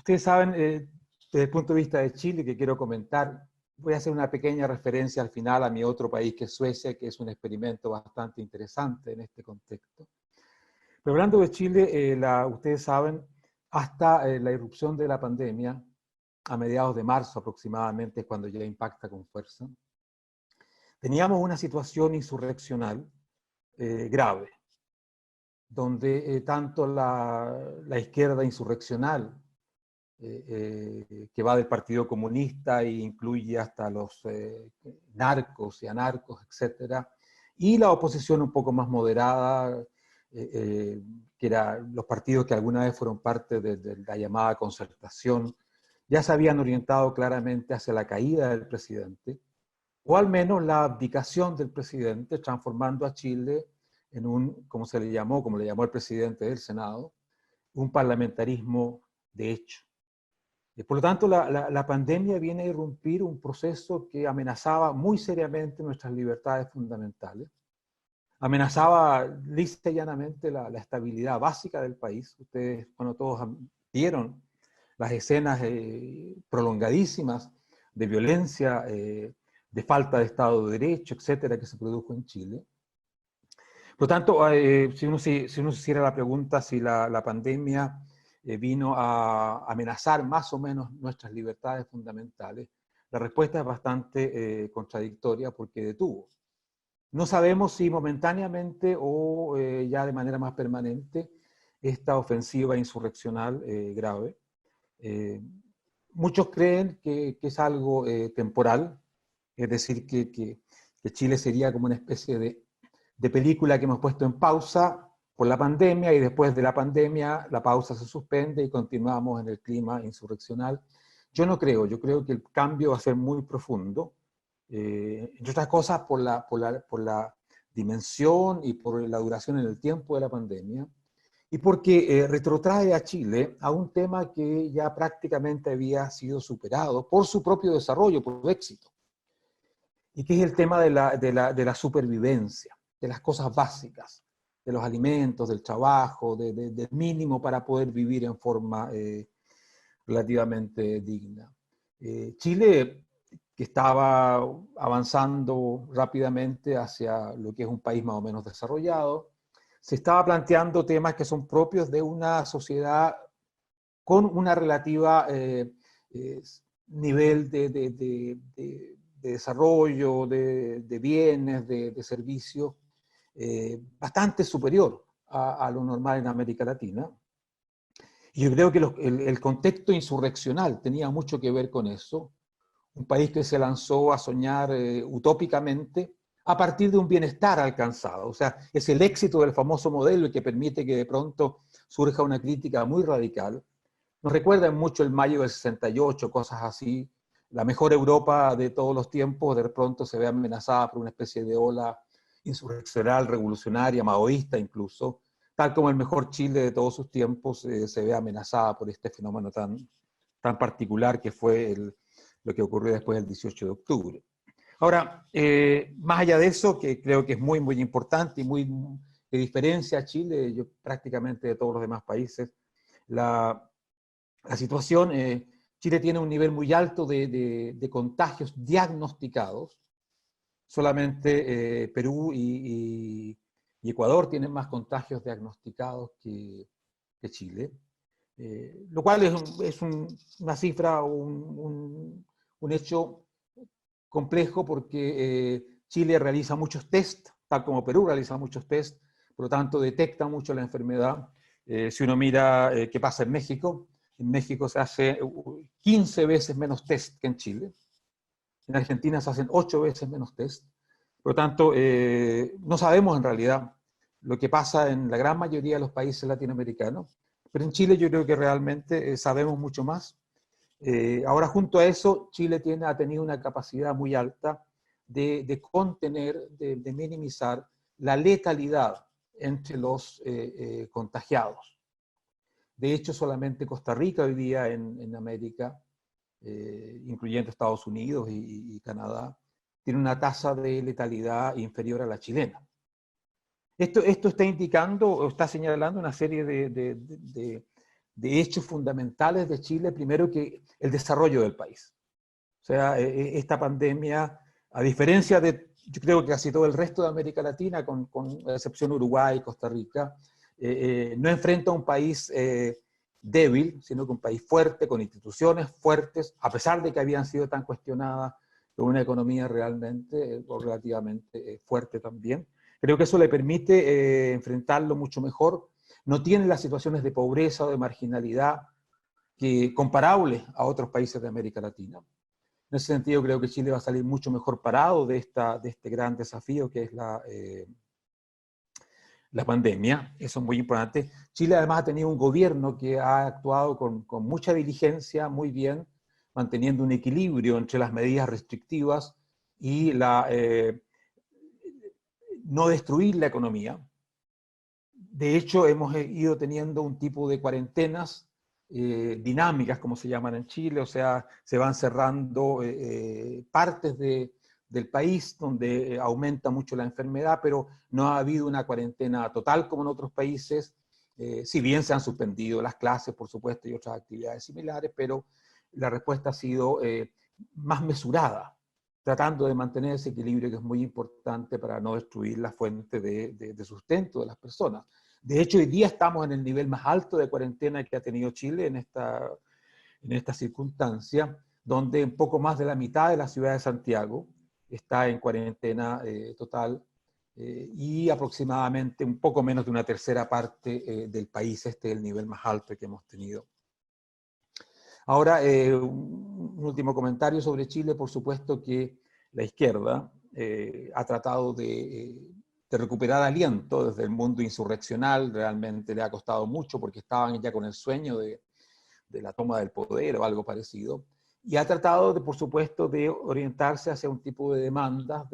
Ustedes saben, desde el punto de vista de Chile, que quiero comentar, voy a hacer una pequeña referencia al final a mi otro país, que es Suecia, que es un experimento bastante interesante en este contexto. Pero hablando de Chile, ustedes saben, hasta la irrupción de la pandemia, a mediados de marzo aproximadamente, cuando ya impacta con fuerza, teníamos una situación insurreccional grave, donde tanto la izquierda insurreccional, que va del Partido Comunista e incluye hasta los narcos y anarcos, etcétera, y la oposición un poco más moderada, que eran los partidos que alguna vez fueron parte de la llamada concertación, ya se habían orientado claramente hacia la caída del presidente, o al menos la abdicación del presidente, transformando a Chile en un, como se le llamó, como le llamó el presidente del Senado, un parlamentarismo de hecho. Por lo tanto, la pandemia viene a irrumpir un proceso que amenazaba muy seriamente nuestras libertades fundamentales, amenazaba lisa y llanamente la estabilidad básica del país. Ustedes, bueno, todos vieron las escenas prolongadísimas de violencia, de falta de Estado de Derecho, etcétera, que se produjo en Chile. Por lo tanto, si uno se hiciera la pregunta si la pandemia vino a amenazar más o menos nuestras libertades fundamentales, la respuesta es bastante contradictoria porque detuvo. No sabemos si momentáneamente o ya de manera más permanente esta ofensiva insurreccional grave. Muchos creen que es algo temporal, es decir, que Chile sería como una especie de película que hemos puesto en pausa por la pandemia y después de la pandemia la pausa se suspende y continuamos en el clima insurreccional. Yo no creo, yo creo que el cambio va a ser muy profundo, entre otras cosas por la dimensión y por la duración en el tiempo de la pandemia, y porque retrotrae a Chile a un tema que ya prácticamente había sido superado por su propio desarrollo, por su éxito, y que es el tema de la supervivencia, de las cosas básicas, de los alimentos, del trabajo, del mínimo para poder vivir en forma relativamente digna. Chile, que estaba avanzando rápidamente hacia lo que es un país más o menos desarrollado, se estaba planteando temas que son propios de una sociedad con una relativa nivel de desarrollo, de bienes, de servicios, bastante superior a lo normal en América Latina. Y yo creo que el contexto insurreccional tenía mucho que ver con eso. Un país que se lanzó a soñar utópicamente a partir de un bienestar alcanzado. O sea, es el éxito del famoso modelo el que permite que de pronto surja una crítica muy radical. Nos recuerdan mucho el mayo del 68, cosas así. La mejor Europa de todos los tiempos de pronto se ve amenazada por una especie de ola insurreccional, revolucionaria, maoísta incluso, tal como el mejor Chile de todos sus tiempos se ve amenazada por este fenómeno tan particular que fue lo que ocurrió después del 18 de octubre. Ahora, más allá de eso, que creo que es muy, muy importante y que diferencia a Chile yo, prácticamente de todos los demás países, la situación, Chile tiene un nivel muy alto de contagios diagnosticados. Solamente Perú y Ecuador tienen más contagios diagnosticados que Chile. Lo cual es una cifra, un hecho complejo porque Chile realiza muchos test, tal como Perú realiza muchos test, por lo tanto detecta mucho la enfermedad. Si uno mira qué pasa en México se hace 15 veces menos test que en Chile. En Argentina se hacen 8 veces menos test. Por lo tanto, no sabemos en realidad lo que pasa en la gran mayoría de los países latinoamericanos, pero en Chile yo creo que realmente sabemos mucho más. Ahora, junto a eso, Chile ha tenido una capacidad muy alta de contener, de minimizar la letalidad entre los contagiados. De hecho, solamente Costa Rica hoy día en América, incluyendo Estados Unidos y Canadá, tiene una tasa de letalidad inferior a la chilena. Esto está indicando o está señalando una serie de de hechos fundamentales de Chile, primero que el desarrollo del país. O sea, esta pandemia, a diferencia de, yo creo que casi todo el resto de América Latina, con excepción Uruguay y Costa Rica, no enfrenta a un país débil, sino que un país fuerte, con instituciones fuertes, a pesar de que habían sido tan cuestionadas, con una economía realmente o relativamente fuerte también. Creo que eso le permite enfrentarlo mucho mejor. No tiene las situaciones de pobreza o de marginalidad comparables a otros países de América Latina. En ese sentido, creo que Chile va a salir mucho mejor parado de este gran desafío que es la pandemia. Eso es muy importante. Chile además ha tenido un gobierno que ha actuado con mucha diligencia, muy bien, manteniendo un equilibrio entre las medidas restrictivas y no destruir la economía. De hecho, hemos ido teniendo un tipo de cuarentenas dinámicas, como se llaman en Chile, o sea, se van cerrando partes del país donde aumenta mucho la enfermedad, pero no ha habido una cuarentena total como en otros países, si bien se han suspendido las clases, por supuesto, y otras actividades similares, pero la respuesta ha sido más mesurada, tratando de mantener ese equilibrio que es muy importante para no destruir la fuente de sustento de las personas. De hecho, hoy día estamos en el nivel más alto de cuarentena que ha tenido Chile en esta circunstancia, donde un poco más de la mitad de la ciudad de Santiago está en cuarentena total y aproximadamente un poco menos de una tercera parte del país, este es el nivel más alto que hemos tenido. Ahora, un último comentario sobre Chile. Por supuesto que la izquierda ha tratado de recuperar aliento desde el mundo insurreccional. Realmente le ha costado mucho porque estaban ya con el sueño de la toma del poder o algo parecido. Y ha tratado, por supuesto, de orientarse hacia un tipo de demandas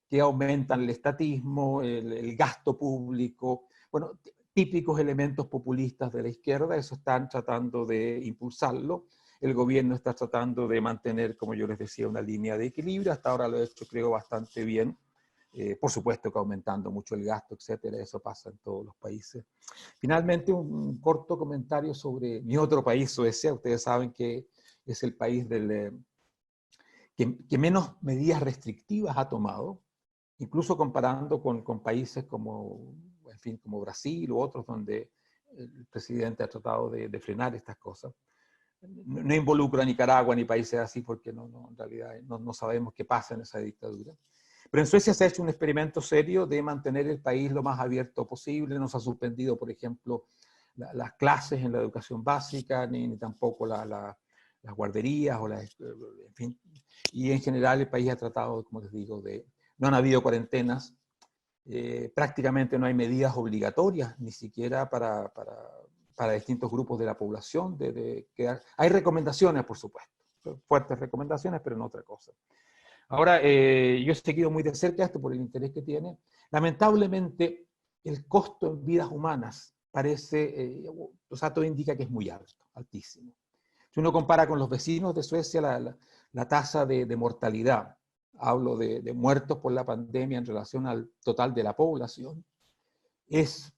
que aumentan el estatismo, el gasto público, bueno, típicos elementos populistas de la izquierda. Eso están tratando de impulsarlo. El gobierno está tratando de mantener, como yo les decía, una línea de equilibrio. Hasta ahora lo he hecho, creo, bastante bien. Por supuesto que aumentando mucho el gasto, etcétera. Eso pasa en todos los países. Finalmente, un corto comentario sobre mi otro país, Suecia. Ustedes saben que es el país que menos medidas restrictivas ha tomado, incluso comparando con países como, en fin, como Brasil u otros, donde el presidente ha tratado de frenar estas cosas. No involucro a Nicaragua ni países así porque en realidad no sabemos qué pasa en esa dictadura. Pero en Suecia se ha hecho un experimento serio de mantener el país lo más abierto posible. No se ha suspendido, por ejemplo, las clases en la educación básica, ni tampoco las guarderías, en fin. Y en general el país ha tratado, como les digo, no han habido cuarentenas, prácticamente no hay medidas obligatorias, ni siquiera para distintos grupos de la población. Hay recomendaciones, por supuesto, fuertes recomendaciones, pero no otra cosa. Ahora, yo he seguido muy de cerca esto por el interés que tiene. Lamentablemente, el costo en vidas humanas parece, o sea, todo indica que es muy alto, altísimo. Si uno compara con los vecinos de Suecia, la tasa de mortalidad, hablo de muertos por la pandemia en relación al total de la población, es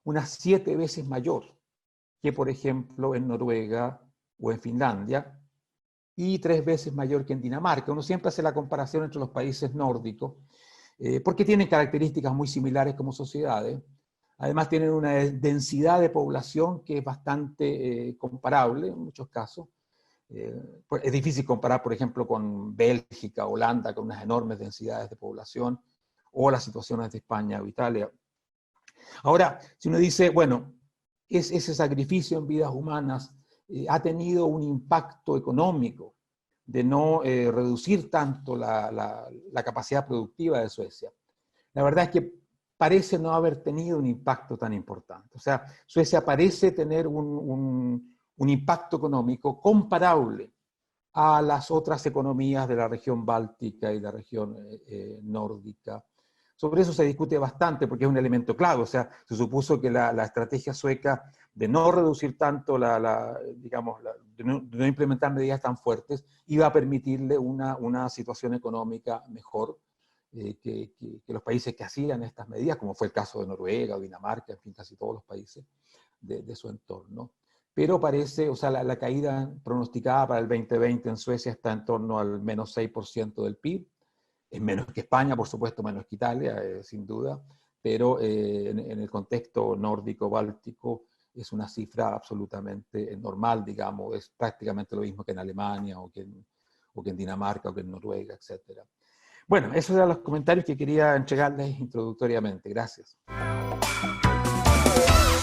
unas 7 veces mayor que, por ejemplo, en Noruega o en Finlandia, y 3 veces mayor que en Dinamarca. Uno siempre hace la comparación entre los países nórdicos, porque tienen características muy similares como sociedades. Además tienen una densidad de población que es bastante comparable en muchos casos. Es difícil comparar, por ejemplo, con Bélgica, Holanda, con unas enormes densidades de población, o las situaciones de España o Italia. Ahora, si uno dice, bueno, ese sacrificio en vidas humanas ha tenido un impacto económico de no reducir tanto la capacidad productiva de Suecia. La verdad es que parece no haber tenido un impacto tan importante. O sea, Suecia parece tener un impacto económico comparable a las otras economías de la región báltica y la región nórdica. Sobre eso se discute bastante porque es un elemento clave. O sea, se supuso que la estrategia sueca de no reducir tanto, de no implementar medidas tan fuertes, iba a permitirle una situación económica mejor que los países que hacían estas medidas, como fue el caso de Noruega o Dinamarca, en fin, casi todos los países. de su entorno. Pero parece, o sea, la caída pronosticada para el 2020 en Suecia está en torno al menos 6% del PIB. Es menos que España, por supuesto, menos que Italia, sin duda, pero en el contexto nórdico-báltico es una cifra absolutamente normal, digamos, es prácticamente lo mismo que en Alemania o que en Dinamarca o que en Noruega, etc. Bueno, esos eran los comentarios que quería entregarles introductoriamente. Gracias.